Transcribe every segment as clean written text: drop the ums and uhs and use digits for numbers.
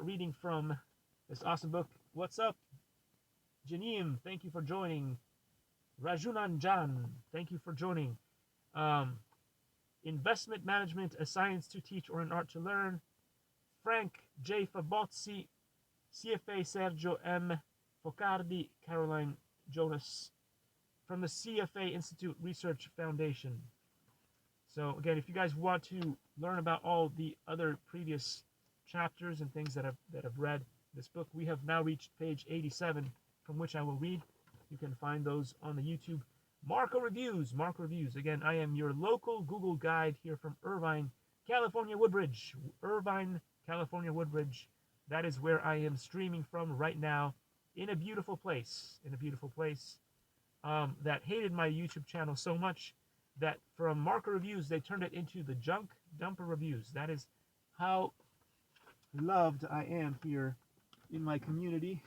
start reading from this awesome book. What's up, Janeem? Thank you for joining. Rajunanjan, thank you for joining. Um, Investment Management, a Science to Teach or an Art to Learn. Frank J. Fabozzi, CFA Sergio M. Focardi, Caroline Jonas, from the CFA Institute Research Foundation. So again, if you guys want to learn about all the other previous chapters and things that I've read this book, we have now reached page 87, from which I will read. You can find those on the YouTube. Marco Reviews. Marco Reviews. Again, I am your local Google guide here from Irvine, California, Woodbridge. Irvine, California, Woodbridge. That is where I am streaming from right now, in a beautiful place. In a beautiful place that hated my YouTube channel so much that from Marco Reviews, they turned it into the Junk Dumper Reviews. That is how loved I am here in my community.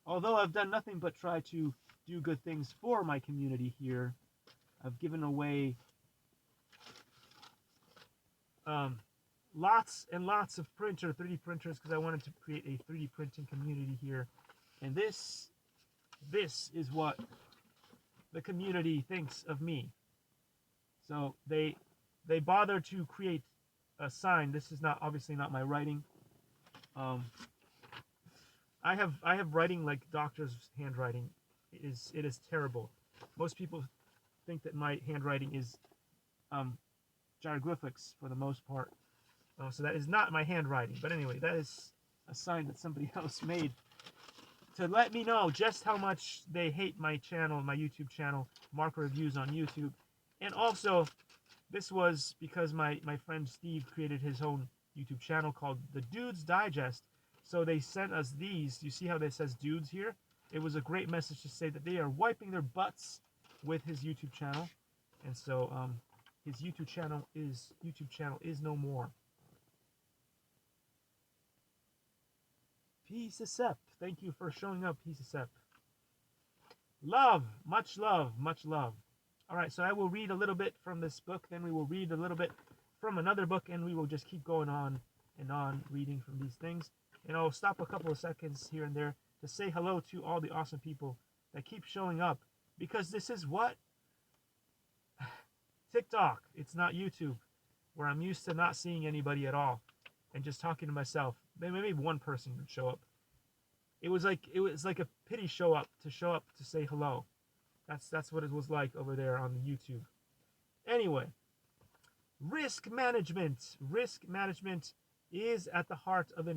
Although I've done nothing but try to do good things for my community here, I've given away lots and lots of 3D printers because I wanted to create a 3D printing community here. And this is what the community thinks of me. So they bother to create a sign. This is not obviously not my writing. I have writing like doctor's handwriting. It is terrible. Most people think that my handwriting is hieroglyphics for the most part. So that is not my handwriting. But anyway, that is a sign that somebody else made to let me know just how much they hate my channel, my YouTube channel, Marco Reviews on YouTube. And also, this was because my friend Steve created his own YouTube channel called The Dudes Digest. So they sent us these. You see how it says dudes here? It was a great message to say that they are wiping their butts with his YouTube channel. And so his YouTube channel is no more. Peace of Sep. Thank you for showing up, Peace of Sep. Love, much love, much love. All right, so I will read a little bit from this book, then we will read a little bit from another book, and we will just keep going on and on reading from these things. And I'll stop a couple of seconds here and there to say hello to all the awesome people that keep showing up, because this is what? TikTok. It's not YouTube, where I'm used to not seeing anybody at all and just talking to myself. Maybe one person would show up. It was like a pity show up to say hello. That's what it was like over there on the YouTube. Anyway, risk management. Risk management is at the heart of investment.